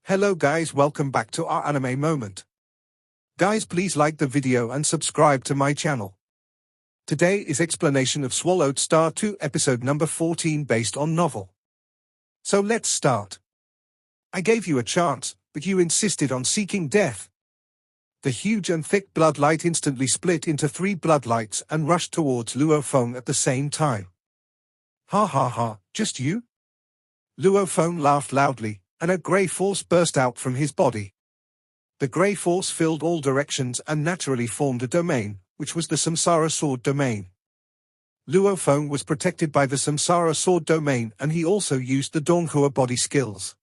Hello guys, welcome back to our anime moment. Guys, please like the video and subscribe to my channel. Today is explanation of Swallowed Star 2 episode number 14 based on novel. So let's start. I gave you a chance, but you insisted on seeking death. The huge and thick blood light instantly split into 3 blood lights and rushed towards Luo Feng at the same time. Ha ha ha, just you? Luo Feng laughed loudly, and a grey force burst out from his body. The grey force filled all directions and naturally formed a domain, which was the Samsara Sword domain. Luo Feng was protected by the Samsara Sword domain, and he also used the Donghua body skills.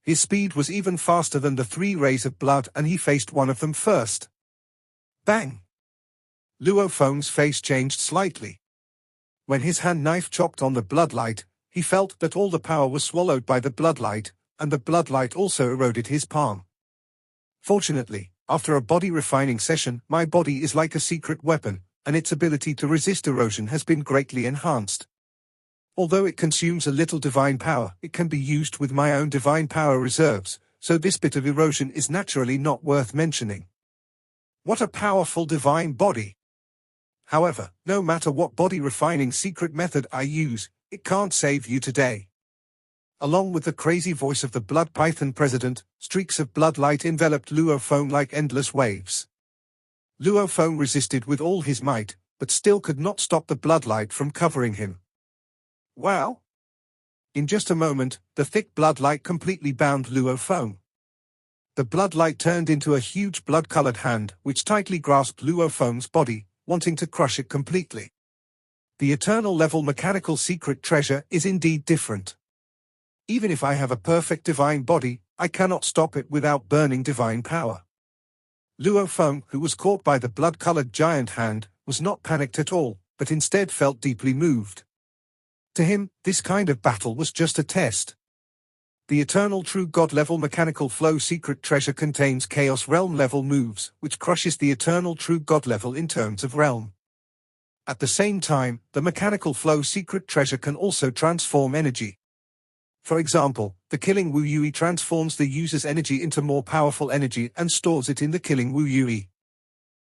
His speed was even faster than the 3 rays of blood, and he faced one of them first. Bang! Luo Feng's face changed slightly. When his hand knife chopped on the bloodlight, he felt that all the power was swallowed by the bloodlight, and the bloodlight also eroded his palm. Fortunately, after a body refining session, my body is like a secret weapon, and its ability to resist erosion has been greatly enhanced. Although it consumes a little divine power, it can be used with my own divine power reserves, so this bit of erosion is naturally not worth mentioning. What a powerful divine body! However, no matter what body refining secret method I use, it can't save you today. Along with the crazy voice of the Blood Python president, streaks of bloodlight enveloped Luo Feng like endless waves. Luo Feng resisted with all his might, but still could not stop the bloodlight from covering him. Wow! In just a moment, the thick bloodlight completely bound Luo Feng. The bloodlight turned into a huge blood-colored hand, which tightly grasped Luo Feng's body, wanting to crush it completely. The eternal level mechanical secret treasure is indeed different. Even if I have a perfect divine body, I cannot stop it without burning divine power. Luo Feng, who was caught by the blood-colored giant hand, was not panicked at all, but instead felt deeply moved. To him, this kind of battle was just a test. The eternal true god-level mechanical flow secret treasure contains chaos realm level moves, which crushes the eternal true god level in terms of realm. At the same time, the mechanical flow secret treasure can also transform energy. For example, the Killing Wu Yui transforms the user's energy into more powerful energy and stores it in the Killing Wu Yui.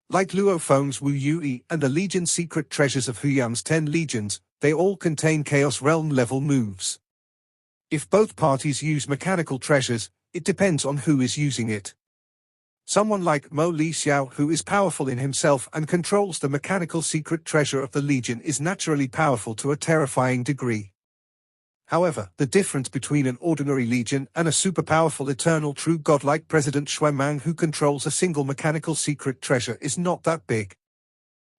Like Luo Feng's Wu Yui and the Legion secret treasures of Huyan's 10 legions, they all contain Chaos Realm level moves. If both parties use mechanical treasures, it depends on who is using it. Someone like Mo Li Xiao, who is powerful in himself and controls the mechanical secret treasure of the Legion, is naturally powerful to a terrifying degree. However, the difference between an ordinary legion and a super-powerful eternal true godlike President Muang who controls a single mechanical secret treasure is not that big.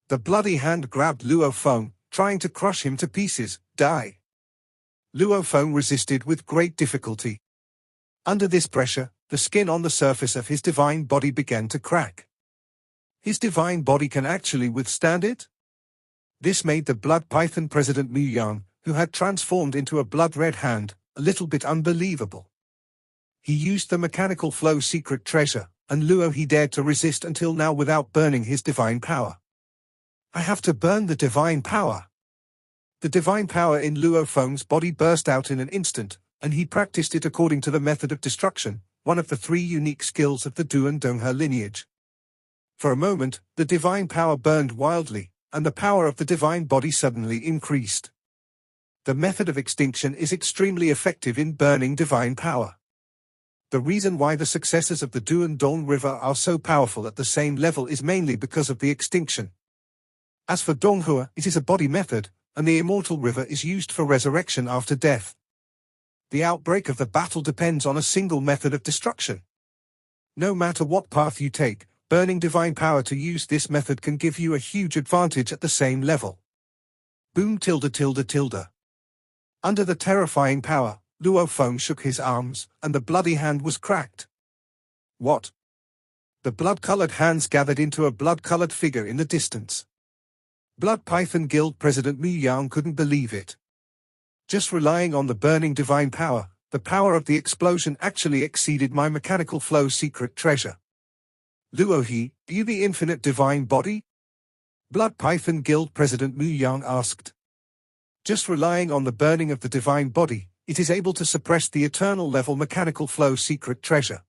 The bloody hand grabbed Luo Feng, trying to crush him to pieces. Die! Luo Feng resisted with great difficulty. Under this pressure, the skin on the surface of his divine body began to crack. His divine body can actually withstand it? This made the Blood Python president Muang, who had transformed into a blood-red hand, a little bit unbelievable. He used the mechanical flow secret treasure, and Luo he dared to resist until now without burning his divine power. I have to burn the divine power. The divine power in Luo Feng's body burst out in an instant, and he practiced it according to the method of destruction, one of the 3 unique skills of the Duan Donghua lineage. For a moment, the divine power burned wildly, and the power of the divine body suddenly increased. The method of extinction is extremely effective in burning divine power. The reason why the successors of the Duan Dong River are so powerful at the same level is mainly because of the extinction. As for Donghua, it is a body method, and the immortal river is used for resurrection after death. The outbreak of the battle depends on a single method of destruction. No matter what path you take, burning divine power to use this method can give you a huge advantage at the same level. Boom tilde tilde tilde. Under the terrifying power, Luo Feng shook his arms, and the bloody hand was cracked. What? The blood-colored hands gathered into a blood-colored figure in the distance. Blood Python Guild President Muang couldn't believe it. Just relying on the burning divine power, the power of the explosion actually exceeded my mechanical flow secret treasure. Luo he, are you the infinite divine body? Blood Python Guild President Muang asked. Just relying on the burning of the divine body, It is able to suppress the eternal level mechanical flow secret treasure.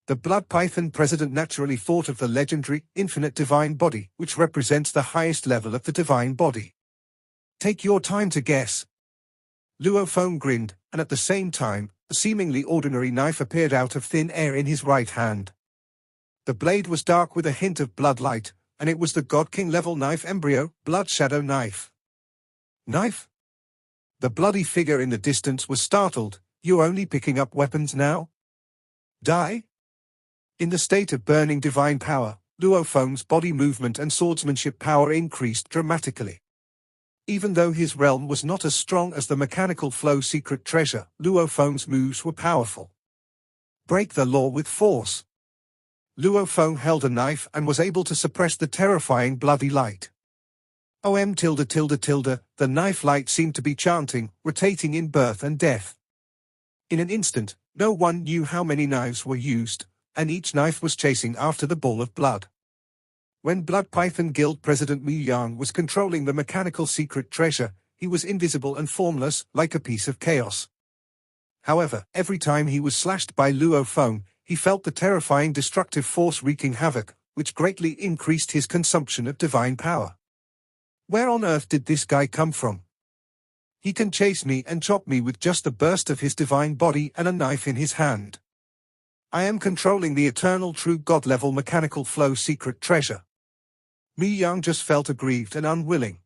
The blood python president naturally thought of the legendary, infinite divine body, which represents the highest level of the divine body. Take your time to guess. Luo Feng grinned, and at the same time, a seemingly ordinary knife appeared out of thin air in his right hand. The blade was dark with a hint of bloodlight, and it was the God King level knife embryo, blood shadow knife. Knife? The bloody figure in the distance was startled. You're only picking up weapons now? Die? In the state of burning divine power, Luo Feng's body movement and swordsmanship power increased dramatically. Even though his realm was not as strong as the mechanical flow secret treasure, Luo Feng's moves were powerful. Break the law with force. Luo Feng held a knife and was able to suppress the terrifying bloody light. The knife light seemed to be chanting, rotating in birth and death. In an instant, no one knew how many knives were used, and each knife was chasing after the ball of blood. When Blood Python Guild President Muang was controlling the mechanical secret treasure, he was invisible and formless, like a piece of chaos. However, every time he was slashed by Luo Feng, he felt the terrifying destructive force wreaking havoc, which greatly increased his consumption of divine power. Where on earth did this guy come from? He can chase me and chop me with just a burst of his divine body and a knife in his hand. I am controlling the eternal true God-level mechanical flow secret treasure. Muang just felt aggrieved and unwilling.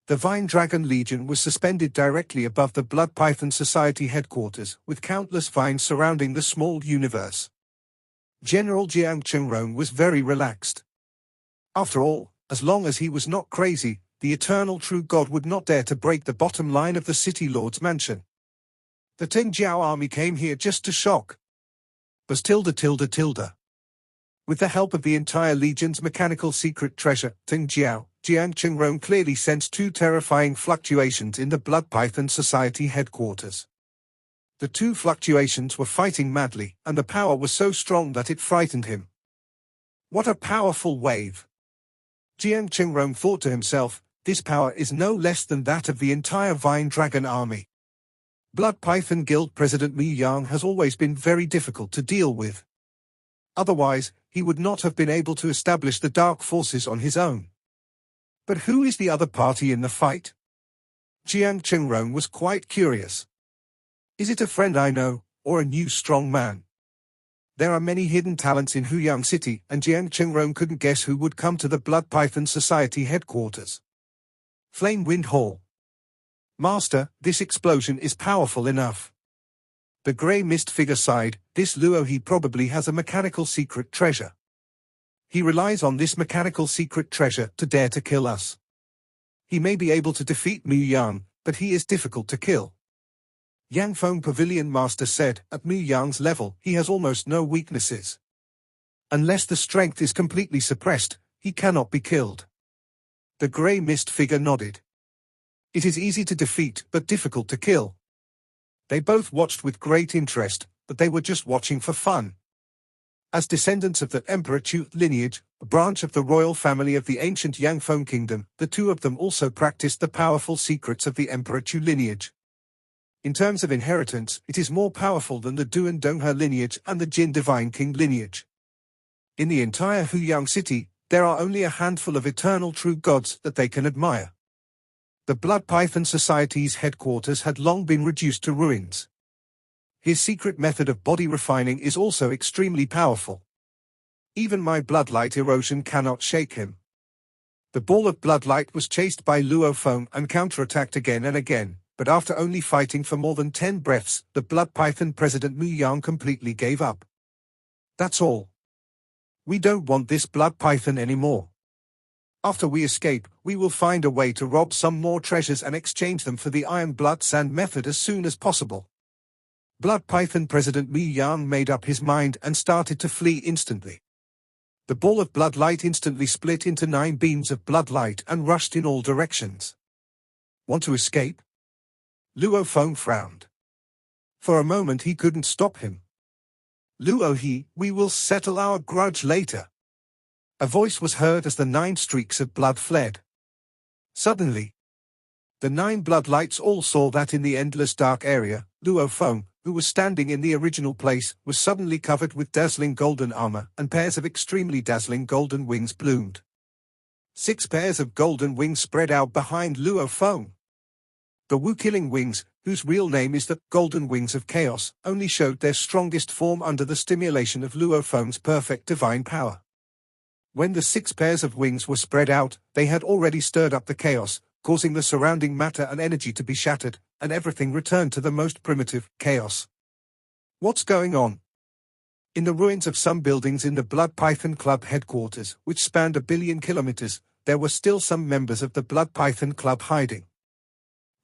The Vine Dragon Legion was suspended directly above the Blood Python Society headquarters, with countless vines surrounding the small universe. General Jiang Chengrong was very relaxed. After all, as long as he was not crazy, the eternal true God would not dare to break the bottom line of the City Lord's mansion. The Tingjiao army came here just to shock. With the help of the entire Legion's mechanical secret treasure, Jiang Chengrong clearly sensed two terrifying fluctuations in the Blood Python Society headquarters. The two fluctuations were fighting madly, and the power was so strong that it frightened him. What a powerful wave! Jiang Chengrong thought to himself, this power is no less than that of the entire Vine Dragon army. Blood Python Guild President Muang has always been very difficult to deal with. Otherwise, he would not have been able to establish the dark forces on his own. But who is the other party in the fight? Jiang Chengrong was quite curious. Is it a friend I know, or a new strong man? There are many hidden talents in Huyang City, and Jiang Chengrong couldn't guess who would come to the Blood Python Society headquarters. Flame Wind Hall. Master, this explosion is powerful enough. The grey mist figure sighed. This Luo he probably has a mechanical secret treasure. He relies on this mechanical secret treasure to dare to kill us. He may be able to defeat Muang, but he is difficult to kill. Yang Feng Pavilion Master said, at Muyang's level, he has almost no weaknesses. Unless the strength is completely suppressed, he cannot be killed. The grey mist figure nodded. It is easy to defeat, but difficult to kill. They both watched with great interest, but they were just watching for fun. As descendants of the Emperor Chu lineage, a branch of the royal family of the ancient Yangfeng kingdom, the two of them also practiced the powerful secrets of the Emperor Chu lineage. In terms of inheritance, it is more powerful than the Duan Donghe lineage and the Jin Divine King lineage. In the entire Huyang city, there are only a handful of eternal true gods that they can admire. The Blood Python Society's headquarters had long been reduced to ruins. His secret method of body refining is also extremely powerful. Even my bloodlight erosion cannot shake him. The ball of bloodlight was chased by Luo Feng and counterattacked again and again, but after only fighting for more than 10 breaths, the Blood Python President Muang completely gave up. That's all. We don't want this Blood Python anymore. After we escape, we will find a way to rob some more treasures and exchange them for the Iron Blood Sand method as soon as possible. Blood Python President Muang made up his mind and started to flee instantly. The ball of bloodlight instantly split into 9 beams of bloodlight and rushed in all directions. Want to escape? Luo Feng frowned. For a moment he couldn't stop him. Luo we will settle our grudge later. A voice was heard as the 9 streaks of blood fled. Suddenly, The 9 bloodlights all saw that in the endless dark area, Luo Feng, who was standing in the original place, was suddenly covered with dazzling golden armor, and pairs of extremely dazzling golden wings bloomed. 6 pairs of golden wings spread out behind Luo Feng. The Wu-killing wings, whose real name is the Golden Wings of Chaos, only showed their strongest form under the stimulation of Luo Feng's perfect divine power. When the 6 pairs of wings were spread out, they had already stirred up the chaos, causing the surrounding matter and energy to be shattered, and everything returned to the most primitive chaos. What's going on? In the ruins of some buildings in the Blood Python Club headquarters, which spanned 1 billion kilometers, there were still some members of the Blood Python Club hiding.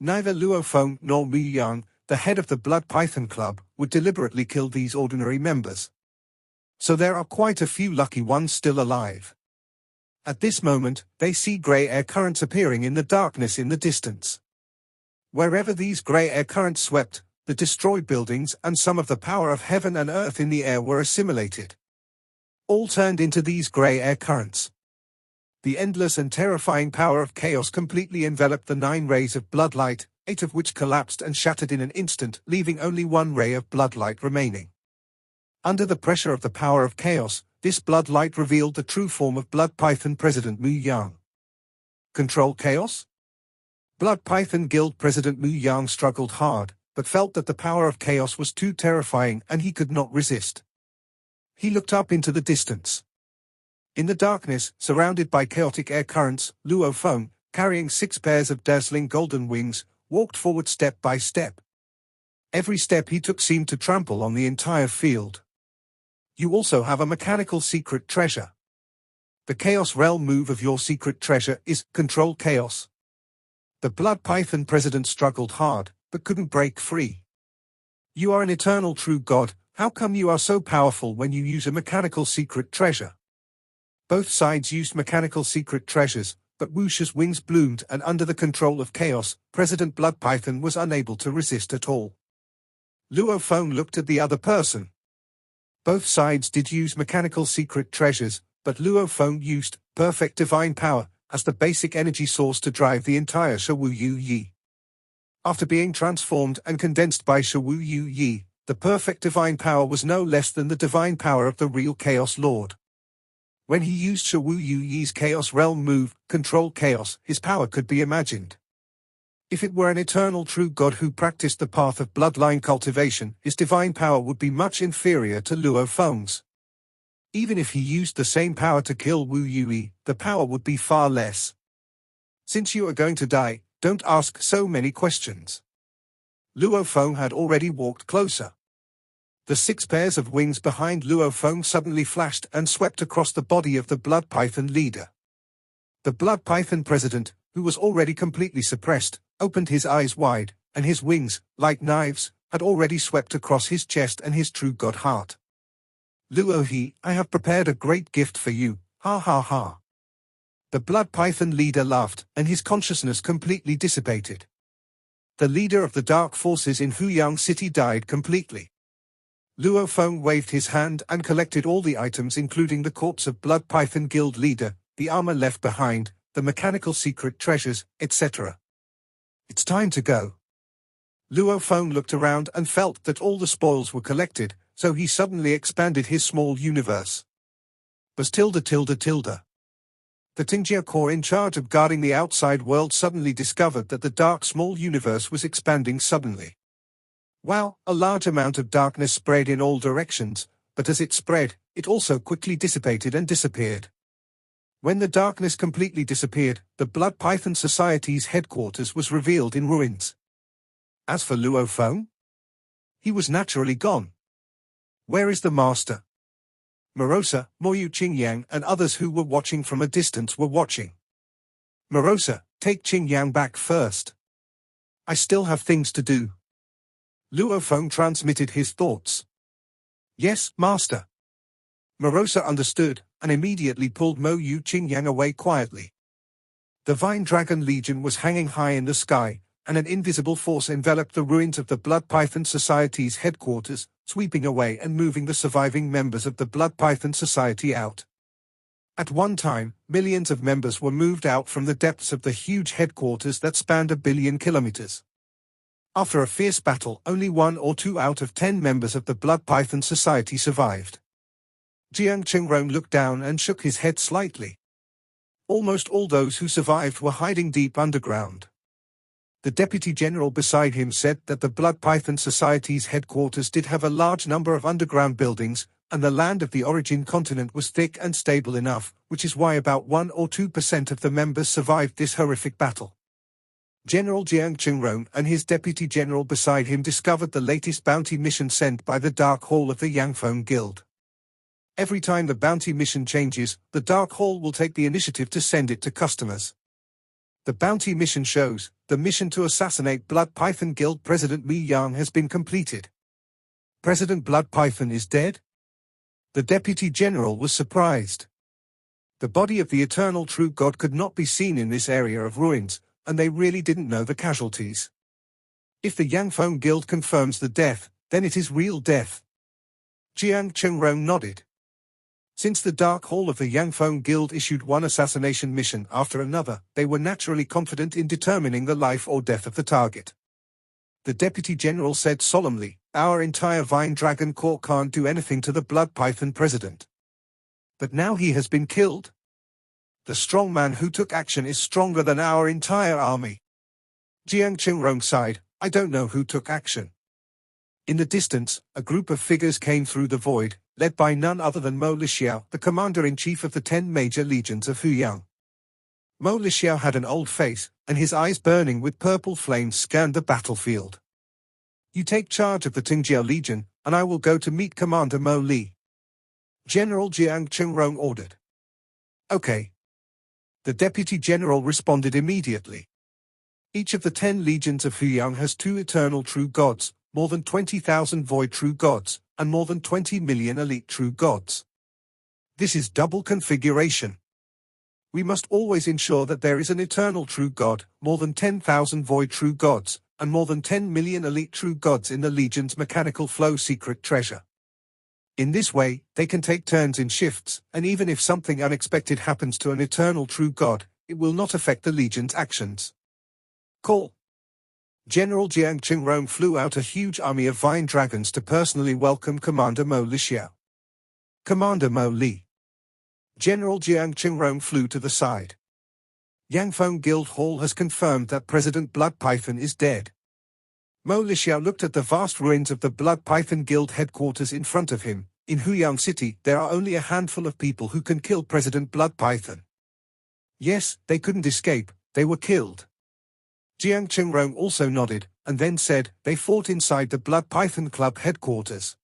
Neither Luo Feng nor Muang, the head of the Blood Python Club, would deliberately kill these ordinary members. So there are quite a few lucky ones still alive. At this moment, they see grey air currents appearing in the darkness in the distance. Wherever these grey air currents swept, the destroyed buildings and some of the power of heaven and earth in the air were assimilated. All turned into these grey air currents. The endless and terrifying power of chaos completely enveloped the 9 rays of bloodlight, 8 of which collapsed and shattered in an instant, leaving only 1 ray of bloodlight remaining. Under the pressure of the power of chaos, this bloodlight revealed the true form of Blood Python President Muang. Control chaos? Blood Python Guild President Muang struggled hard, but felt that the power of chaos was too terrifying and he could not resist. He looked up into the distance. In the darkness, surrounded by chaotic air currents, Luo Feng, carrying 6 pairs of dazzling golden wings, walked forward step by step. Every step he took seemed to trample on the entire field. You also have a mechanical secret treasure. The Chaos Realm move of your secret treasure is Control Chaos. The Blood Python President struggled hard, but couldn't break free. You are an eternal true god, how come you are so powerful when you use a mechanical secret treasure? Both sides used mechanical secret treasures, but Wuxia's wings bloomed, and under the control of chaos, President Blood Python was unable to resist at all. Luo Feng looked at the other person. Both sides did use mechanical secret treasures, but Luo Feng used perfect divine power as the basic energy source to drive the entire Shiwu Yu Yi. After being transformed and condensed by Shiwu Yu Yi, the perfect divine power was no less than the divine power of the real Chaos Lord. When he used Shiwu Yu Yi's Chaos Realm move, Control Chaos, his power could be imagined. If it were an eternal true god who practiced the path of bloodline cultivation, his divine power would be much inferior to Luo Feng's. Even if he used the same power to kill Wu Yui, the power would be far less. Since you are going to die, don't ask so many questions. Luo Feng had already walked closer. The 6 pairs of wings behind Luo Feng suddenly flashed and swept across the body of the Blood Python leader. The Blood Python President, who was already completely suppressed, opened his eyes wide, and his wings, like knives, had already swept across his chest and his true god heart. Luo He, I have prepared a great gift for you, ha ha ha. The Blood Python leader laughed, and his consciousness completely dissipated. The leader of the dark forces in Huyang City died completely. Luo Feng waved his hand and collected all the items, including the corpse of Blood Python Guild leader, the armor left behind, the mechanical secret treasures, etc. It's time to go. Luo Feng looked around and felt that all the spoils were collected, so he suddenly expanded his small universe. Buzz tilde tilde tilde. The Tingjia Corps in charge of guarding the outside world suddenly discovered that the dark small universe was expanding suddenly. Wow, a large amount of darkness spread in all directions, but as it spread, it also quickly dissipated and disappeared. When the darkness completely disappeared, the Blood Python Society's headquarters was revealed in ruins. As for Luo Feng, he was naturally gone. Where is the master? Morosa, Moyu Qingyang and others who were watching from a distance were watching. Morosa, take Qingyang back first. I still have things to do. Luo Feng transmitted his thoughts. Yes, master. Morosa understood, and immediately pulled Moyu Qingyang away quietly. The Vine Dragon Legion was hanging high in the sky, and an invisible force enveloped the ruins of the Blood Python Society's headquarters, sweeping away and moving the surviving members of the Blood Python Society out. At one time, millions of members were moved out from the depths of the huge headquarters that spanned 1 billion kilometers. After a fierce battle, only 1 or 2 out of 10 members of the Blood Python Society survived. Jiang Chengrong looked down and shook his head slightly. Almost all those who survived were hiding deep underground. The Deputy General beside him said that the Blood Python Society's headquarters did have a large number of underground buildings, and the land of the origin continent was thick and stable enough, which is why about 1 or 2% of the members survived this horrific battle. General Jiang Chengrong and his Deputy General beside him discovered the latest bounty mission sent by the Dark Hall of the Yangfeng Guild. Every time the bounty mission changes, the Dark Hall will take the initiative to send it to customers. The bounty mission shows, the mission to assassinate Blood Python Guild President Muang has been completed. President Blood Python is dead? The Deputy General was surprised. The body of the eternal true God could not be seen in this area of ruins, and they really didn't know the casualties. If the Yangfeng Guild confirms the death, then it is real death. Jiang Chengrong nodded. Since the Dark Hall of the Yangfeng Guild issued one assassination mission after another, they were naturally confident in determining the life or death of the target. The Deputy General said solemnly, "Our entire Vine Dragon Corps can't do anything to the Blood Python President. But now he has been killed. The strong man who took action is stronger than our entire army." Jiang Chengrong sighed, "I don't know who took action." In the distance, a group of figures came through the void, led by none other than Mo Lixiao, the commander-in-chief of the 10 major legions of Huyang. Mo Lixiao had an old face, and his eyes burning with purple flames scanned the battlefield. "You take charge of the Tingjiao Legion, and I will go to meet Commander Mo Li," General Jiang Chengrong ordered. "Okay." The Deputy General responded immediately. Each of the 10 legions of Huyang has 2 eternal true gods, more than 20,000 void true gods, and more than 20 million elite true gods. This is double configuration. We must always ensure that there is an eternal true god, more than 10,000 void true gods, and more than 10 million elite true gods in the Legion's mechanical flow secret treasure. In this way, they can take turns in shifts, and even if something unexpected happens to an eternal true god, it will not affect the Legion's actions. Call. General Jiang Chengrong flew out a huge army of vine dragons to personally welcome Commander Mo Lixiao. "Commander Mo Li." General Jiang Chengrong flew to the side. "Yangfeng Guild Hall has confirmed that President Blood Python is dead." Mo Lixiao looked at the vast ruins of the Blood Python Guild headquarters in front of him. In Huyang City, there are only a handful of people who can kill President Blood Python. Yes, they couldn't escape, they were killed. Jiang Chengrong also nodded, and then said, "They fought inside the Blood Python Club headquarters.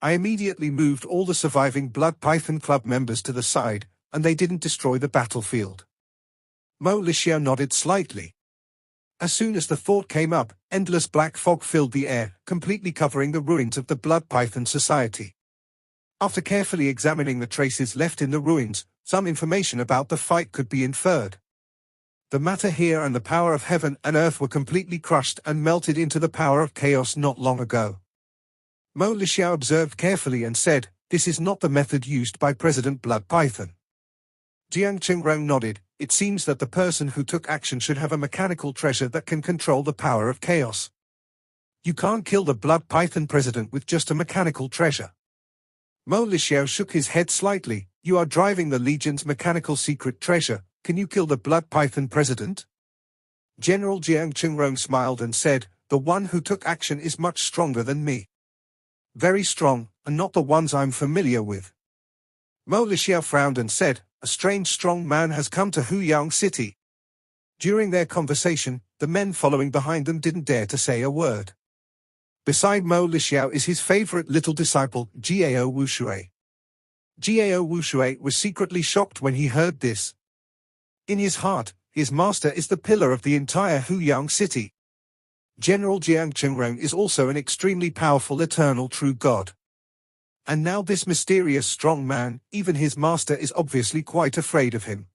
I immediately moved all the surviving Blood Python Club members to the side, and they didn't destroy the battlefield." Mo Lixiao nodded slightly. As soon as the thought came up, endless black fog filled the air, completely covering the ruins of the Blood Python Society. After carefully examining the traces left in the ruins, some information about the fight could be inferred. The matter here and the power of heaven and earth were completely crushed and melted into the power of chaos not long ago. Mo Lixiao observed carefully and said, "This is not the method used by President Blood Python." Jiang Chengrong nodded. "It seems that the person who took action should have a mechanical treasure that can control the power of chaos. You can't kill the Blood Python president with just a mechanical treasure." Mo Lixiao shook his head slightly. "You are driving the Legion's mechanical secret treasure. Can you kill the Blood Python president?" General Jiang Chengrong smiled and said, "The one who took action is much stronger than me. Very strong, and not the ones I'm familiar with." Mo Lixiao frowned and said, "A strange strong man has come to Huyang City." During their conversation, the men following behind them didn't dare to say a word. Beside Mo Lixiao is his favorite little disciple, Jiao Wushui. Jiao Wushui was secretly shocked when he heard this. In his heart, his master is the pillar of the entire Huyang City. General Jiang Chengrong is also an extremely powerful eternal true god. And now this mysterious strong man, even his master is obviously quite afraid of him.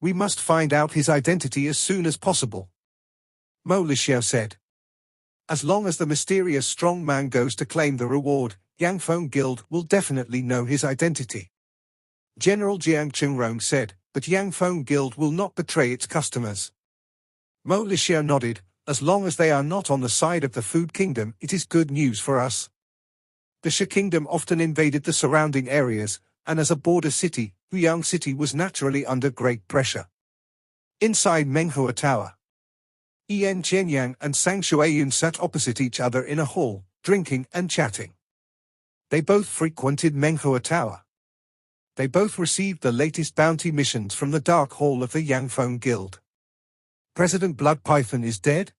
We must find out his identity as soon as possible. Mo Lixiao said. As long as the mysterious strong man goes to claim the reward, Yangfeng Guild will definitely know his identity. General Jiang Qingrong said, but Yangfeng Guild will not betray its customers. Mo Lixia nodded, as long as they are not on the side of the Food Kingdom, it is good news for us. The Shi Kingdom often invaded the surrounding areas, and as a border city, Huyang City was naturally under great pressure. Inside Menghua Tower, Yan Qianyang and Sang Shuiyun sat opposite each other in a hall, drinking and chatting. They both frequented Menghua Tower. They both received the latest bounty missions from the Dark Hall of the Yangfeng Guild. President Blood Python is dead?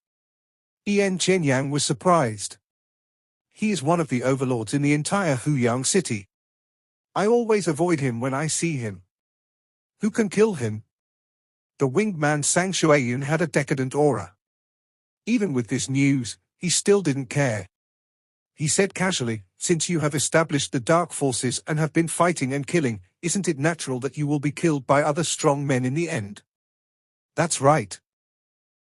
Yan Qianyang was surprised. He is one of the overlords in the entire Huyang city. I always avoid him when I see him. Who can kill him? The winged man Sang Shuiyun had a decadent aura. Even with this news, he still didn't care. He said casually, since you have established the dark forces and have been fighting and killing, isn't it natural that you will be killed by other strong men in the end? That's right.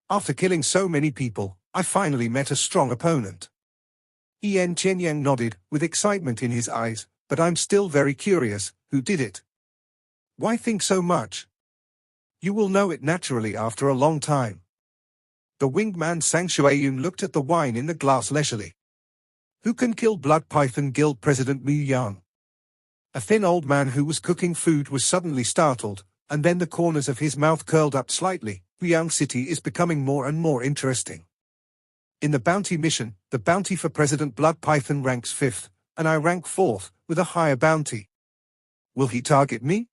After killing so many people, I finally met a strong opponent. Yan Qianyang nodded, with excitement in his eyes, but I'm still very curious, who did it? Why think so much? You will know it naturally after a long time. The winged man Sang Shuiyun looked at the wine in the glass leisurely. Who can kill Blood Python Guild President Muang? A thin old man who was cooking food was suddenly startled, and then the corners of his mouth curled up slightly. Huyang City is becoming more and more interesting. In the bounty mission, the bounty for President Blood Python ranks 5th, and I rank 4th, with a higher bounty. Will he target me?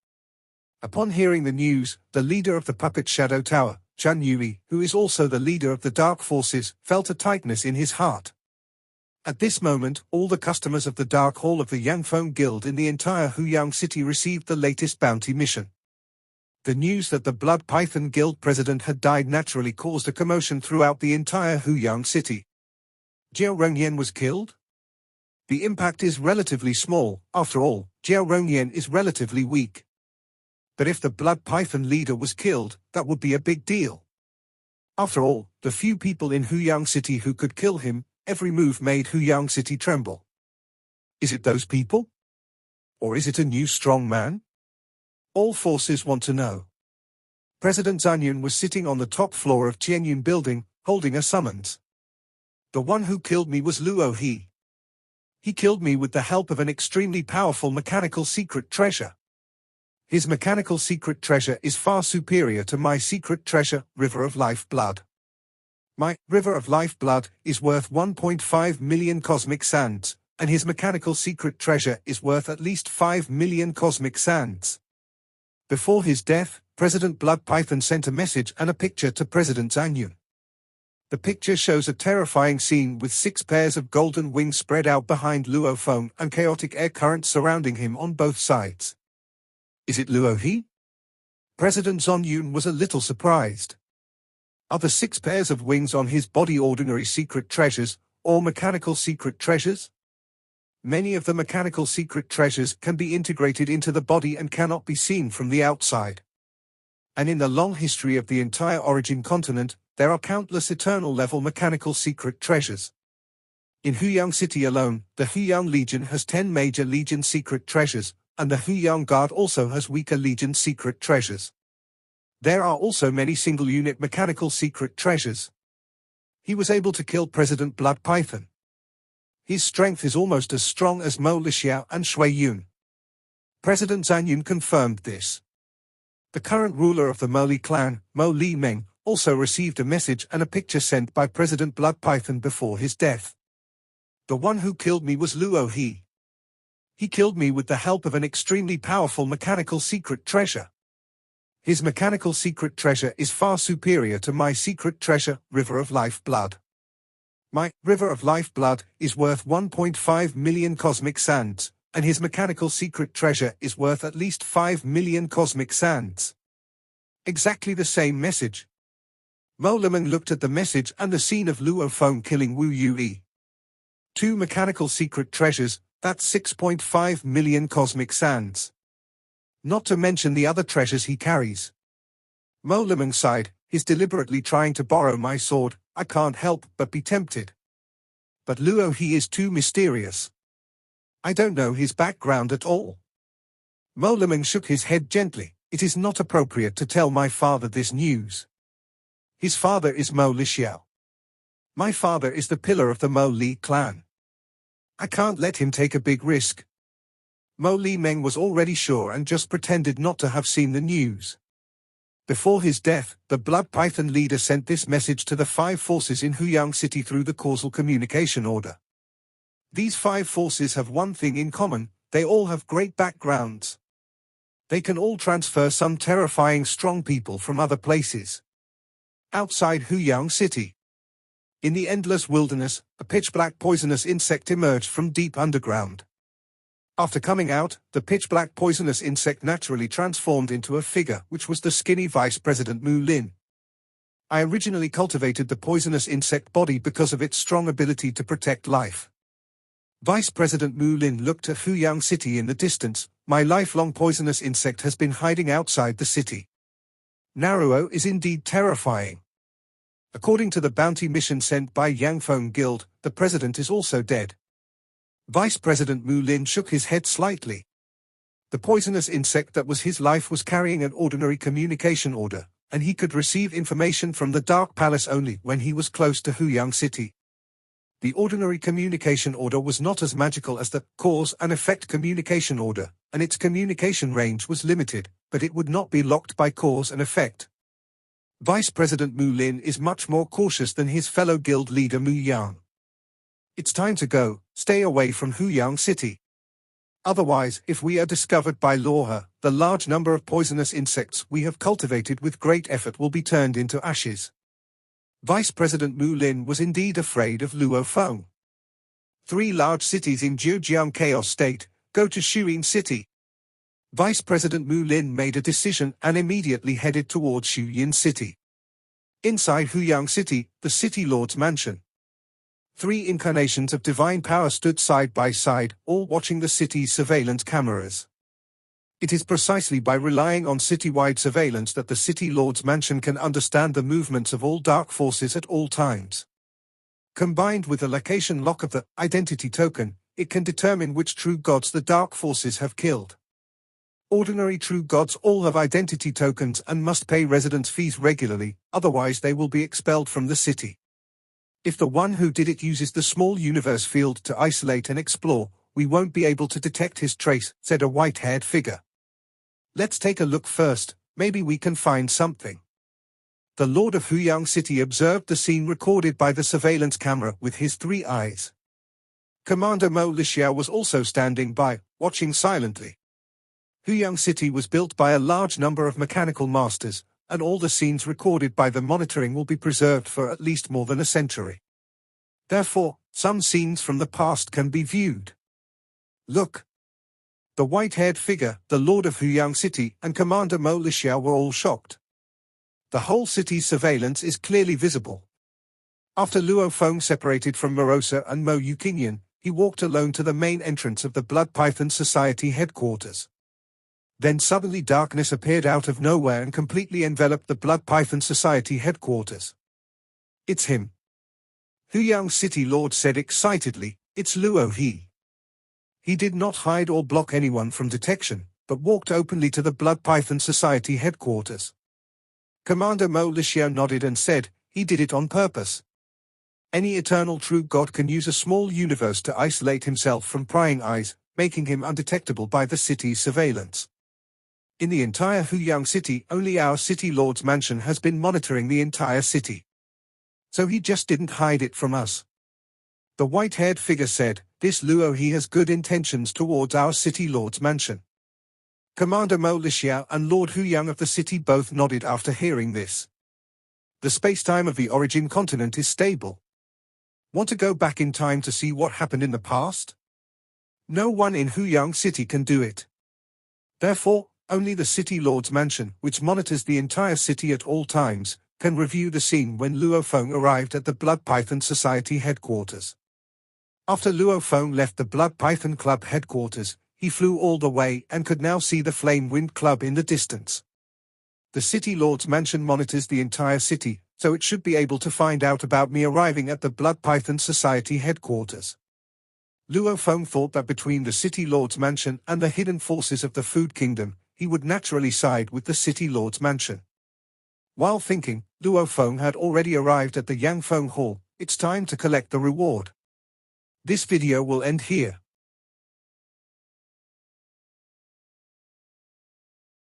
Upon hearing the news, the leader of the Puppet Shadow Tower, Chen Yui, who is also the leader of the Dark Forces, felt a tightness in his heart. At this moment, all the customers of the Dark Hall of the Yangfeng Guild in the entire Huyang City received the latest bounty mission. The news that the Blood Python Guild president had died naturally caused a commotion throughout the entire Huyang City. Jiao Rongyan was killed? The impact is relatively small, after all, Jiao Rongyan is relatively weak. But if the Blood Python leader was killed, that would be a big deal. After all, the few people in Huyang City who could kill him, every move made Huyang City tremble. Is it those people? Or is it a new strong man? All forces want to know. President Zanyun was sitting on the top floor of Qianyun building, holding a summons. The one who killed me was Luo He. He killed me with the help of an extremely powerful mechanical secret treasure. His mechanical secret treasure is far superior to my secret treasure, River of Life Blood. My River of Life Blood is worth 1.5 million cosmic sands, and his mechanical secret treasure is worth at least 5 million cosmic sands. Before his death, President Blood Python sent a message and a picture to President Zanyun. The picture shows a terrifying scene with 6 pairs of golden wings spread out behind Luo Feng and chaotic air currents surrounding him on both sides. Is it Luo He? President Zanyun was a little surprised. Are the 6 pairs of wings on his body ordinary secret treasures, or mechanical secret treasures? Many of the mechanical secret treasures can be integrated into the body and cannot be seen from the outside. And in the long history of the entire origin continent, there are countless eternal-level mechanical secret treasures. In Huyang City alone, the Huyang Legion has 10 major Legion secret treasures, and the Huyang Guard also has weaker Legion secret treasures. There are also many single-unit mechanical secret treasures. He was able to kill President Blood Python. His strength is almost as strong as Mo Lixiao and Shui Yun. President Zanyun confirmed this. The current ruler of the Mo Li clan, Mo Li Meng, also received a message and a picture sent by President Blood Python before his death. The one who killed me was Luo He. He killed me with the help of an extremely powerful mechanical secret treasure. His mechanical secret treasure is far superior to my secret treasure, River of Life Blood. My River of Life Blood is worth 1.5 million cosmic sands, and his mechanical secret treasure is worth at least 5 million cosmic sands. Exactly the same message. Mo Lemon looked at the message and the scene of Luo Feng killing Wu Yue. 2 mechanical secret treasures, that's 6.5 million cosmic sands. Not to mention the other treasures he carries. Mo Lemon sighed, he's deliberately trying to borrow my sword, I can't help but be tempted. But Luo He is too mysterious. I don't know his background at all. Mo Lemon shook his head gently. It is not appropriate to tell my father this news. His father is Mo Lixiao. My father is the pillar of the Mo Li clan. I can't let him take a big risk. Mo Li Meng was already sure and just pretended not to have seen the news. Before his death, the Blood Python leader sent this message to the 5 forces in Huyang City through the causal communication order. These 5 forces have one thing in common: they all have great backgrounds. They can all transfer some terrifying strong people from other places. Outside Huyang City, in the endless wilderness, a pitch-black poisonous insect emerged from deep underground. After coming out, the pitch-black poisonous insect naturally transformed into a figure, which was the skinny Vice President Mu Lin. I originally cultivated the poisonous insect body because of its strong ability to protect life. Vice President Mu Lin looked at Huyang City in the distance. My lifelong poisonous insect has been hiding outside the city. Naruo is indeed terrifying. According to the bounty mission sent by Yangfeng Guild, the president is also dead. Vice President Mu Lin shook his head slightly. The poisonous insect that was his life was carrying an ordinary communication order, and he could receive information from the Dark Palace only when he was close to Huyang City. The ordinary communication order was not as magical as the cause and effect communication order, and its communication range was limited, but it would not be locked by cause and effect. Vice President Mu Lin is much more cautious than his fellow guild leader Mu Yang. It's time to go. Stay away from Huyang City. Otherwise, if we are discovered by Lorha, the large number of poisonous insects we have cultivated with great effort will be turned into ashes. Vice President Mu Lin was indeed afraid of Luo Feng. 3 large cities in Zhejiang Chaos State. Go to Shuyin City. Vice President Mu Lin made a decision and immediately headed towards Shuyin City. Inside Huyang City, the City Lord's mansion. 3 incarnations of divine power stood side by side, all watching the city's surveillance cameras. It is precisely by relying on citywide surveillance that the City Lord's mansion can understand the movements of all dark forces at all times. Combined with the location lock of the identity token, it can determine which true gods the dark forces have killed. Ordinary true gods all have identity tokens and must pay residence fees regularly, otherwise they will be expelled from the city. If the one who did it uses the small universe field to isolate and explore, we won't be able to detect his trace, said a white-haired figure. Let's take a look first, maybe we can find something. The Lord of Huyang City observed the scene recorded by the surveillance camera with his 3 eyes. Commander Mo Lixiao was also standing by, watching silently. Huyang City was built by a large number of mechanical masters, and all the scenes recorded by the monitoring will be preserved for at least more than a century. Therefore, some scenes from the past can be viewed. Look! The white-haired figure, the Lord of Huyang City, and Commander Mo Lixiao were all shocked. The whole city's surveillance is clearly visible. After Luo Feng separated from Morosa and Mo Yuqingyan, he walked alone to the main entrance of the Blood Python Society headquarters. Then suddenly darkness appeared out of nowhere and completely enveloped the Blood Python Society headquarters. It's him. Huyang City Lord said excitedly, it's Luo He. He did not hide or block anyone from detection, but walked openly to the Blood Python Society headquarters. Commander Mo Lixiao nodded and said, he did it on purpose. Any eternal true god can use a small universe to isolate himself from prying eyes, making him undetectable by the city's surveillance. In the entire Huyang City, only our City Lord's mansion has been monitoring the entire city. So he just didn't hide it from us. The white-haired figure said, this Luo He has good intentions towards our City Lord's mansion. Commander Mo Lixiao and Lord Huyang of the city both nodded after hearing this. The space-time of the origin continent is stable. Want to go back in time to see what happened in the past? No one in Huyang City can do it. Therefore, only the City Lord's mansion, which monitors the entire city at all times, can review the scene when Luo Feng arrived at the Blood Python Society headquarters. After Luo Feng left the Blood Python Club headquarters, he flew all the way and could now see the Flame Wind Club in the distance. The City Lord's mansion monitors the entire city, so it should be able to find out about me arriving at the Blood Python Society headquarters. Luo Feng thought that between the City Lord's mansion and the hidden forces of the Food Kingdom, he would naturally side with the City Lord's mansion. While thinking, Luo Feng had already arrived at the Yang Feng Hall. It's time to collect the reward. This video will end here.